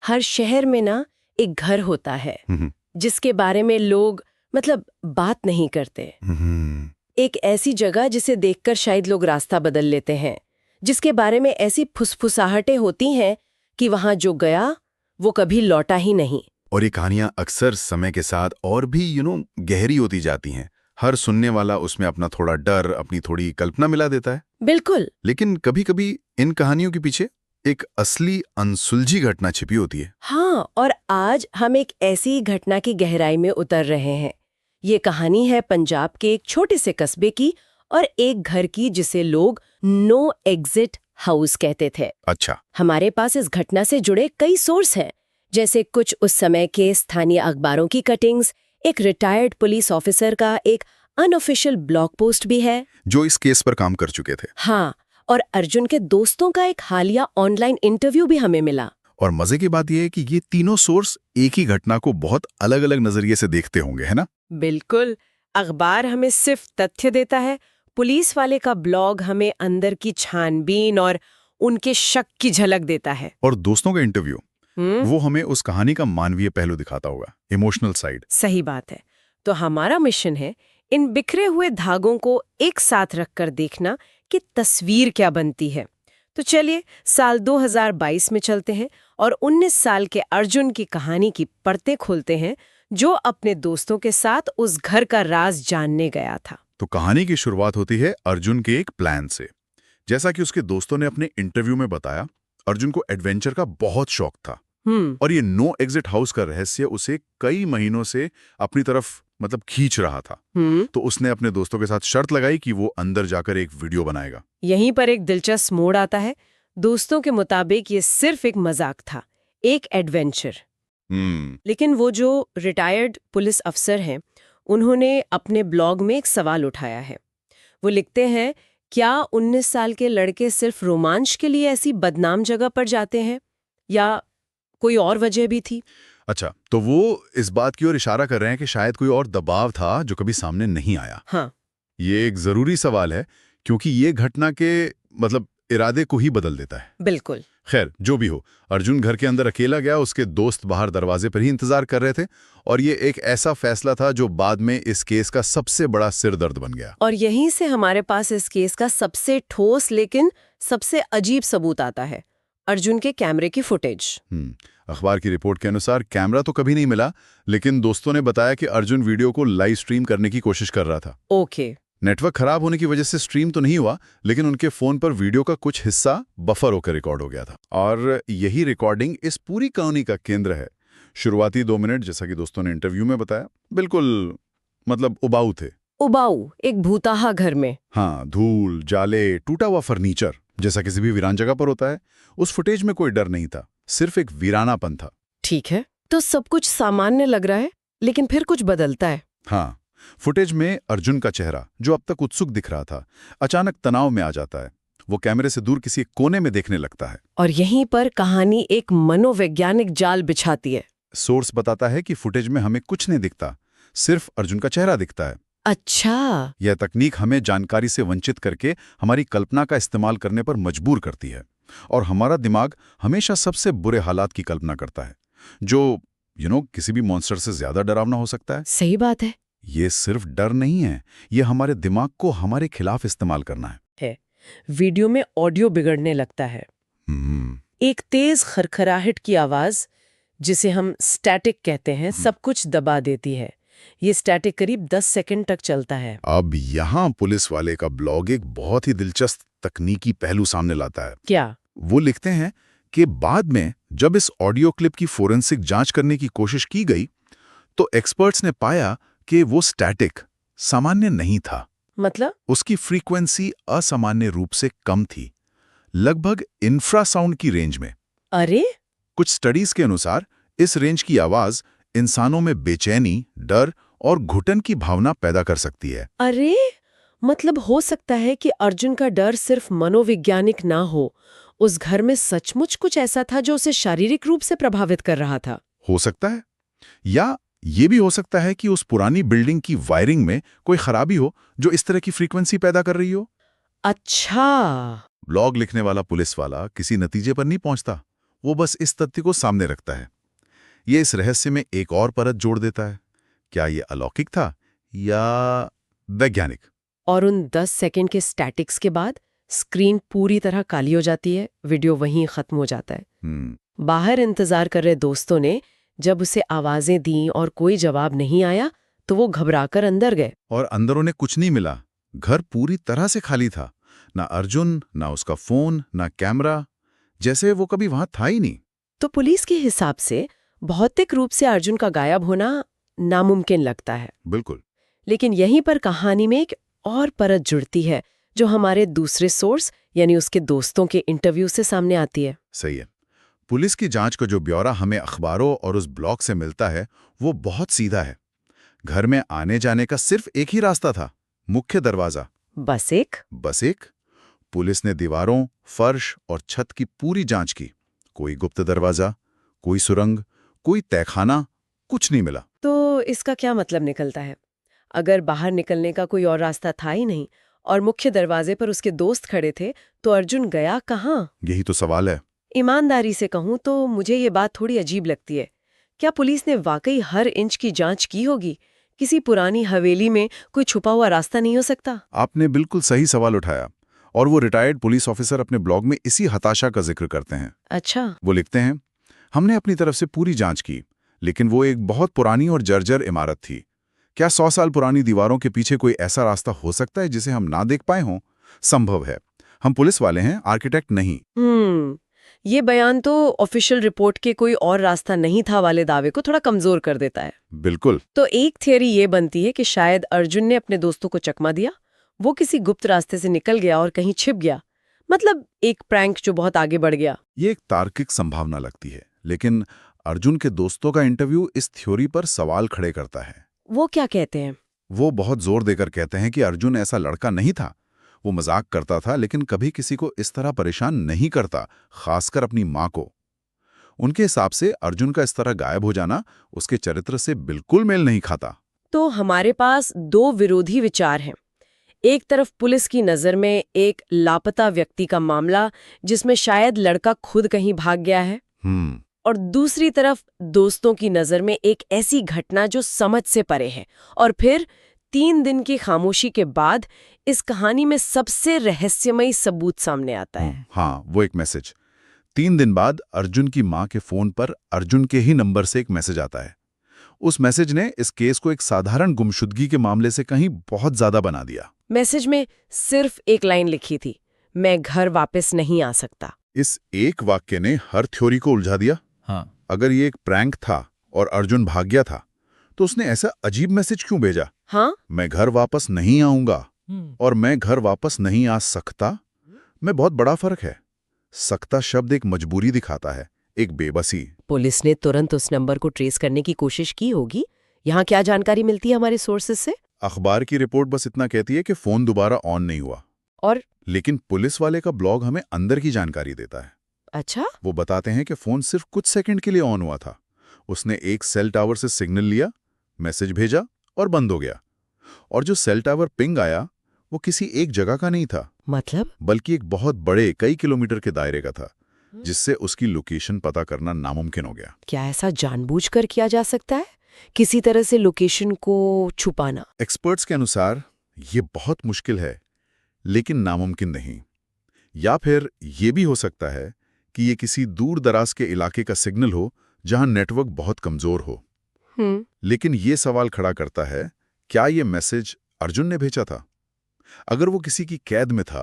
हर शहर में ना एक घर होता है जिसके बारे में लोग मतलब बात नहीं करते। एक ऐसी जगह जिसे देखकर शायद लोग रास्ता बदल लेते हैं, जिसके बारे में ऐसी फुसफुसाहटें होती हैं कि वहां जो गया वो कभी लौटा ही नहीं। और ये कहानियां अक्सर समय के साथ और भी गहरी होती जाती हैं। हर सुनने वाला उसमें अपना थोड़ा डर, अपनी थोड़ी कल्पना मिला देता है। बिल्कुल। लेकिन कभी-कभी इन कहानियों के पीछे एक असली अनसुलझी घटना छिपी होती है। हाँ, और आज हम एक ऐसी घटना की गहराई में उतर रहे हैं। ये कहानी है पंजाब के एक छोटे से कस्बे की और एक घर की जिसे लोग नो एग्जिट हाउस कहते थे। अच्छा। हमारे पास इस घटना से जुड़े कई सोर्स हैं, जैसे कुछ उस समय के स्थानीय अखबारों की कटिंग्स, एक रिटायर्ड पुलिस ऑफिसर का एक अनऑफिशियल ब्लॉग पोस्ट भी है जो इस केस पर काम कर चुके थे। हाँ, और अर्जुन के दोस्तों का एक हालिया ऑनलाइन इंटरव्यू भी हमें मिला। और मजे की बात यह है कि ये तीनों सोर्स एक ही घटना को बहुत अलग-अलग नजरिए से देखते होंगे, है ना? बिल्कुल। अखबार हमें सिर्फ तथ्य देता है, पुलिस वाले का ब्लॉग हमें अंदर की छानबीन और उनके शक की झलक देता है। और दोस्तों का इंटरव्यू वो हमें उस कहानी का मानवीय पहलू दिखाता होगा, इमोशनल साइड। सही बात है। तो हमारा मिशन है इन बिखरे हुए धागों को एक साथ रखकर देखना कि तस्वीर क्या बनती है। तो चलिए साल 2022 में चलते हैं और 19 साल के अर्जुन की कहानी की परतें खोलते हैं, जो अपने दोस्तों के साथ उस घर का राज जानने गया था। तो कहानी की शुरुआत होती है अर्जुन के एक प्लान से। जैसा कि उसके दोस्तों ने अपने इंटरव्यू में बताया, अर्जुन को एडवेंचर का बहुत शौक था और ये नो एग्जिट हाउस का रहस्य उसे कई महीनों से अपनी तरफ खींच रहा था। तो उसने अपने दोस्तों के साथ शर्त लगाई कि वो अंदर जाकर एक वीडियो बनाएगा। यहीं पर एक दिलचस्प मोड़ आता है। दोस्तों के मुताबिक ये सिर्फ एक मजाक था, एक एडवेंचर। लेकिन वो जो रिटायर्ड पुलिस अफसर हैं, उन्होंने अपने ब्लॉग में एक सवाल उठाया है। वो लिखते हैं, क्या 19 साल के लड़के सिर्फ रोमांच के लिए ऐसी बदनाम जगह पर जाते हैं या कोई और वजह भी थी? अच्छा, तो वो इस बात की ओर इशारा कर रहे हैं कि शायद कोई और दबाव था जो कभी सामने नहीं आया। हाँ, ये एक जरूरी सवाल है क्योंकि ये घटना के इरादे को ही बदल देता है। बिल्कुल। खैर, जो भी हो, अर्जुन घर के अंदर अकेला गया, उसके दोस्त बाहर दरवाजे पर ही इंतजार कर रहे थे और ये एक ऐसा फैसला था जो बाद में इस केस का सबसे बड़ा सिरदर्द बन गया। और यहीं से हमारे पास इस केस का सबसे ठोस लेकिन सबसे अजीब सबूत आता है, अर्जुन के कैमरे की फुटेज। अखबार की रिपोर्ट के अनुसार कैमरा तो कभी नहीं मिला, लेकिन दोस्तों ने बताया कि अर्जुन वीडियो को लाइव स्ट्रीम करने की कोशिश कर रहा था। ओके। नेटवर्क खराब होने की वजह से स्ट्रीम तो नहीं हुआ, लेकिन उनके फोन पर वीडियो का कुछ हिस्सा बफर होकर रिकॉर्ड हो गया था। और यही रिकॉर्डिंग इस पूरी कहानी का केंद्र है। शुरुआती 2 मिनट, जैसा कि दोस्तों ने इंटरव्यू में बताया, बिल्कुल उबाऊ थे। उबाऊ, एक भूताहा घर में। हाँ, धूल, जाले, टूटा हुआ फर्नीचर, जैसा किसी भी वीरान जगह पर होता है। उस फुटेज में कोई डर नहीं था, सिर्फ एक वीरानापन था। ठीक है, तो सब कुछ सामान्य लग रहा है, लेकिन फिर कुछ बदलता है। हाँ, फुटेज में अर्जुन का चेहरा, जो अब तक उत्सुक दिख रहा था, अचानक तनाव में आ जाता है। वो कैमरे से दूर किसी कोने में देखने लगता है। और यहीं पर कहानी एक मनोवैज्ञानिक जाल बिछाती है। सोर्स बताता है कि फुटेज में हमें कुछ नहीं दिखता, सिर्फ अर्जुन का चेहरा दिखता है। अच्छा। यह तकनीक हमें जानकारी से वंचित करके हमारी कल्पना का इस्तेमाल करने पर मजबूर करती है। और हमारा दिमाग हमेशा सबसे बुरे हालात की कल्पना करता है, जो किसी भी मॉन्स्टर से ज्यादा डरावना हो सकता है। सही बात है। ये सिर्फ डर नहीं है, ये हमारे दिमाग को हमारे खिलाफ इस्तेमाल करना है। वीडियो में ऑडियो बिगड़ने लगता है। एक तेज खरखराहट की आवाज, जिसे हम स्टैटिक कहते हैं, सब कुछ दबा देती है। ये स्टैटिक करीब 10 सेकंड तक चलता है। अब यहाँ पुलिस वाले का ब्लॉग एक बहुत ही दिलचस्प तकनीकी पहलू सामने लाता है। क्या? वो लिखते हैं कि बाद में जब इस ऑडियो क्लिप की फोरेंसिक जांच करने की कोशिश की गई, तो एक्सपर्ट्स ने पाया कि वो स्टैटिक, सामान्य नहीं था। मतलब? उसकी फ्रीक्वेंसी असामान्य रूप से कम थी, लगभग इंफ्रासाउंड की रेंज में। अरे! कुछ स्टडीज के अनुसार इस रेंज की आवाज इंसानों में बेचैनी, डर और घुटन की भावना पैदा कर सकती है। अरे! मतलब हो सकता है कि अर्जुन का डर सिर्फ मनोवैज्ञानिक ना हो, उस घर में सचमुच कुछ ऐसा था जो उसे शारीरिक रूप से प्रभावित कर रहा था। हो सकता है, या ये भी हो सकता है कि उस पुरानी बिल्डिंग की वायरिंग में कोई खराबी हो जो इस तरह की फ्रीक्वेंसी पैदा कर रही हो। अच्छा। ब्लॉग लिखने वाला पुलिस वाला किसी नतीजे पर नहीं पहुंचता, वो बस इस तथ्य को सामने रखता है। ये इस रहस्य में एक और परत जोड़ देता है। क्या ये अलौकिक था या वैज्ञानिक? और उन 10 सेकंड के स्टैटिक्स के बाद स्क्रीन पूरी तरह काली हो जाती है, वीडियो वहीं खत्म हो जाता है। बाहर इंतजार कर रहे दोस्तों ने जब उसे आवाजें दी और कोई जवाब नहीं आया तो वो घबराकर अंदर गए। और अंदर उन्हें कुछ नहीं मिला। घर पूरी तरह से खाली था। ना अर्जुन, ना उसका फोन, ना कैमरा, जैसे वो कभी वहां था ही नहीं। तो पुलिस के हिसाब से भौतिक रूप से अर्जुन का गायब होना नामुमकिन लगता है। बिल्कुल। लेकिन यहीं पर कहानी में एक और परत जुड़ती है जो हमारे दूसरे सोर्स यानी उसके दोस्तों के इंटरव्यू से सामने आती है। सही है। पुलिस की जांच का जो ब्यौरा हमें अखबारों और उस ब्लॉग से मिलता है वो बहुत सीधा है। घर में आने जाने का सिर्फ एक ही रास्ता था, मुख्य दरवाजा। बस एक। पुलिस ने दीवारों, फर्श और छत की पूरी जांच की। कोई गुप्त दरवाजा, कोई सुरंग, कोई तहखाना, कुछ नहीं मिला। तो इसका क्या मतलब निकलता है? अगर बाहर निकलने का कोई और रास्ता था ही नहीं और मुख्य दरवाजे पर उसके दोस्त खड़े थे, तो अर्जुन गया कहाँ? यही तो सवाल है। ईमानदारी से कहूं तो मुझे ये बात थोड़ी अजीब लगती है। क्या पुलिस ने वाकई हर इंच की जांच की होगी? किसी पुरानी हवेली में कोई छुपा हुआ रास्ता नहीं हो सकता? आपने बिल्कुल सही सवाल उठाया, और वो रिटायर्ड पुलिस ऑफिसर अपने ब्लॉग में इसी हताशा का जिक्र करते हैं। अच्छा। वो लिखते हैं, हमने अपनी तरफ से पूरी जांच की, लेकिन वो एक बहुत पुरानी और जर्जर इमारत थी। क्या 100 साल पुरानी दीवारों के पीछे कोई ऐसा रास्ता हो सकता है जिसे हम ना देख पाए हों? संभव है। हम पुलिस वाले हैं, आर्किटेक्ट नहीं। ये बयान तो ऑफिशियल रिपोर्ट के कोई और रास्ता नहीं था वाले दावे को थोड़ा कमजोर कर देता है। बिल्कुल। तो एक थियरी ये बनती है कि शायद अर्जुन ने अपने दोस्तों को चकमा दिया, वो किसी गुप्त रास्ते से निकल गया और कहीं छिप गया। मतलब एक प्रैंक जो बहुत आगे बढ़ गया। ये एक तार्किक संभावना लगती है, लेकिन अर्जुन के दोस्तों का इंटरव्यू इस थ्योरी पर सवाल खड़े करता है। वो क्या कहते हैं? वो बहुत जोर देकर कहते हैं कि अर्जुन ऐसा लड़का नहीं था। वो मजाक करता था, लेकिन कभी किसी को इस तरह परेशान नहीं करता, खासकर अपनी माँ को। उनके हिसाब से अर्जुन का इस तरह गायब हो जाना उसके चरित्र से बिल्कुल मेल नहीं खाता। तो हमारे पास दो विरोधी विचार हैं। एक तरफ पुलिस की नज़र में एक लापता व्यक्ति का मामला जिसमें शायद लड़का खुद कहीं भाग गया है, और दूसरी तरफ दोस्तों की नज़र में एक ऐसी घटना जो समझ से परे है। और फिर 3 दिन की खामोशी के बाद इस कहानी में सबसे रहस्यमयी सबूत सामने आता है। हाँ, वो एक मैसेज। 3 दिन बाद अर्जुन की माँ के फोन पर अर्जुन के ही नंबर से एक मैसेज आता है। उस मैसेज ने इस केस को एक साधारण गुमशुदगी के मामले से कहीं बहुत ज्यादा बना दिया। मैसेज में सिर्फ एक लाइन लिखी थी, मैं घर वापस नहीं आ सकता। इस एक वाक्य ने हर थ्योरी को उलझा दिया। हाँ। अगर ये एक प्रैंक था और अर्जुन भाग गया था, तो उसने ऐसा अजीब मैसेज क्यों भेजा? हाँ? मैं घर वापस नहीं आऊंगा और मैं घर वापस नहीं आ सकता में बहुत बड़ा फर्क है। सकता शब्द एक मजबूरी दिखाता है, एक बेबसी। पुलिस ने तुरंत उस नंबर को ट्रेस करने की कोशिश की होगी। यहाँ क्या जानकारी मिलती है हमारे सोर्सेज से? अखबार की रिपोर्ट बस इतना कहती है कि फोन दोबारा ऑन नहीं हुआ। और लेकिन पुलिस वाले का ब्लॉग हमें अंदर की जानकारी देता है। अच्छा? वो बताते हैं कि फोन सिर्फ कुछ सेकंड के लिए ऑन हुआ था। उसने एक सेल टावर से सिग्नल लिया, मैसेज भेजा और बंद हो गया। और जो सेल टावर पिंग आया वो किसी एक जगह का नहीं था, मतलब? बल्कि एक बहुत बड़े कई किलोमीटर के दायरे का था, जिससे उसकी लोकेशन पता करना नामुमकिन हो गया। क्या ऐसा जानबूझकर किया जा सकता है, किसी तरह से लोकेशन को छुपाना? एक्सपर्ट्स के अनुसार ये बहुत मुश्किल है, लेकिन नामुमकिन नहीं। या फिर ये भी हो सकता है कि ये किसी दूर दराज के इलाके का सिग्नल हो जहां नेटवर्क बहुत कमजोर हो। लेकिन ये सवाल खड़ा करता है, क्या ये मैसेज अर्जुन ने भेजा था? अगर वो किसी की कैद में था,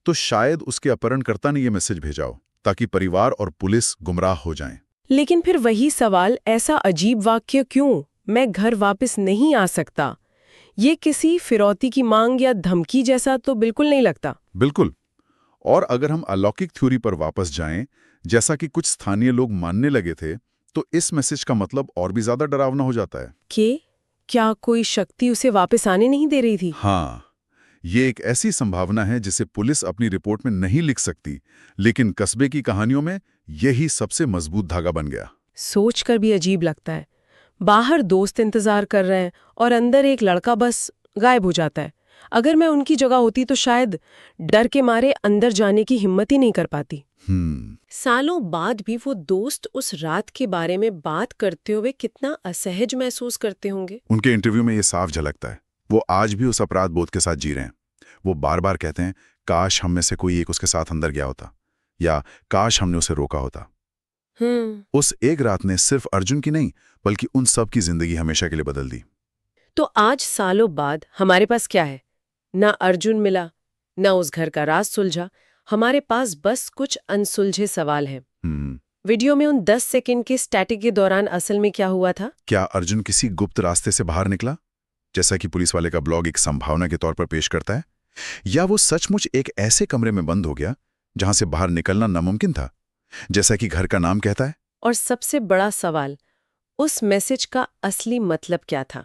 तो शायद उसके अपहरणकर्ता ने ये मैसेज भेजा हो ताकि परिवार और पुलिस गुमराह हो जाएं। लेकिन फिर वही सवाल, ऐसा अजीब वाक्य क्यों, मैं घर वापस नहीं आ सकता? ये किसी फिरौती की मांग या धमकी जैसा तो बिल्कुल नहीं लगता। बिल्कुल। और अगर हम अलौकिक थ्योरी पर वापस जाएं, जैसा कि कुछ स्थानीय लोग मानने लगे थे, तो इस मैसेज का मतलब और भी ज्यादा डरावना हो जाता है। कि क्या कोई शक्ति उसे वापस आने नहीं दे रही थी? हाँ, ये एक ऐसी संभावना है जिसे पुलिस अपनी रिपोर्ट में नहीं लिख सकती, लेकिन कस्बे की कहानियों में यही सबसे मजबूत धागा बन गया। सोचकर भी अजीब लगता है। बाहर दोस्त इंतजार कर रहे हैं और अंदर एक लड़का बस गायब हो जाता है। अगर मैं उनकी जगह होती तो शायद डर के मारे अंदर जाने की हिम्मत ही नहीं कर पाती। सालों बाद भी वो दोस्त उस रात के बारे में बात करते हुए कितना असहज महसूस करते होंगे। उनके इंटरव्यू में ये साफ झलकता है। वो आज भी उस अपराध बोध के साथ जी रहे हैं। वो बार बार कहते हैं, काश हम में से कोई एक उसके साथ अंदर गया होता, या काश हमने उसे रोका होता। उस एक रात ने सिर्फ अर्जुन की नहीं, बल्कि उन सब की जिंदगी हमेशा के लिए बदल दी। तो आज सालों बाद हमारे पास क्या है? ना अर्जुन मिला, ना उस घर का राज सुलझा। हमारे पास बस कुछ अनसुलझे सवाल हैं। वीडियो में उन 10 सेकंड के स्टैटिक के दौरान असल में क्या हुआ था? क्या अर्जुन किसी गुप्त रास्ते से बाहर निकला, जैसा कि पुलिस वाले का ब्लॉग एक संभावना के तौर पर पेश करता है, या वो सचमुच एक ऐसे कमरे में बंद हो गया जहां से बाहर निकलना नामुमकिन था, जैसा कि घर का नाम कहता है? और सबसे बड़ा सवाल, उस मैसेज का असली मतलब क्या था?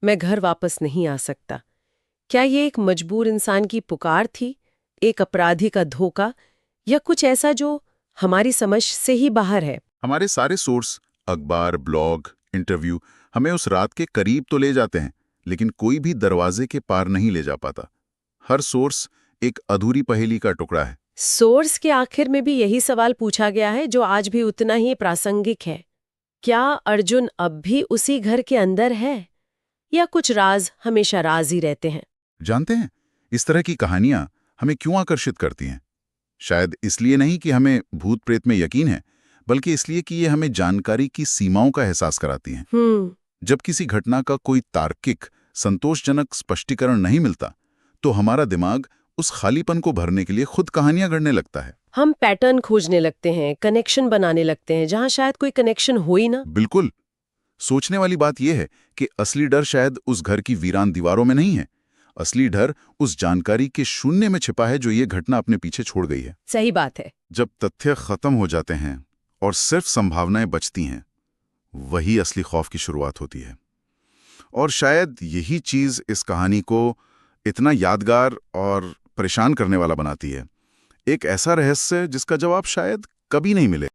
मैं घर वापस नहीं आ सकता। क्या ये एक मजबूर इंसान की पुकार थी, एक अपराधी का धोखा, या कुछ ऐसा जो हमारी समझ से ही बाहर है? हमारे सारे सोर्स, अखबार, ब्लॉग, इंटरव्यू हमें उस रात के करीब तो ले जाते हैं, लेकिन कोई भी दरवाजे के पार नहीं ले जा पाता। हर सोर्स एक अधूरी पहेली का टुकड़ा है। सोर्स के आखिर में भी यही सवाल पूछा गया है, जो आज भी उतना ही प्रासंगिक है। क्या अर्जुन अब भी उसी घर के अंदर है, या कुछ राज हमेशा राज ही रहते हैं? जानते हैं, इस तरह की कहानियां हमें क्यों आकर्षित करती हैं? शायद इसलिए नहीं कि हमें भूत प्रेत में यकीन है, बल्कि इसलिए कि ये हमें जानकारी की सीमाओं का एहसास कराती हैं। जब किसी घटना का कोई तार्किक, संतोषजनक स्पष्टीकरण नहीं मिलता, तो हमारा दिमाग उस खालीपन को भरने के लिए खुद कहानियां गढ़ने लगता है। हम पैटर्न खोजने लगते हैं, कनेक्शन बनाने लगते हैं, जहां शायद कोई कनेक्शन हो ही ना। बिल्कुल। सोचने वाली बात यह है कि असली डर शायद उस घर की वीरान दीवारों में नहीं है। असली डर उस जानकारी के शून्य में छिपा है जो ये घटना अपने पीछे छोड़ गई है। सही बात है। जब तथ्य खत्म हो जाते हैं और सिर्फ संभावनाएं बचती हैं, वही असली खौफ की शुरुआत होती है। और शायद यही चीज इस कहानी को इतना यादगार और परेशान करने वाला बनाती है। एक ऐसा रहस्य जिसका जवाब शायद कभी नहीं मिले।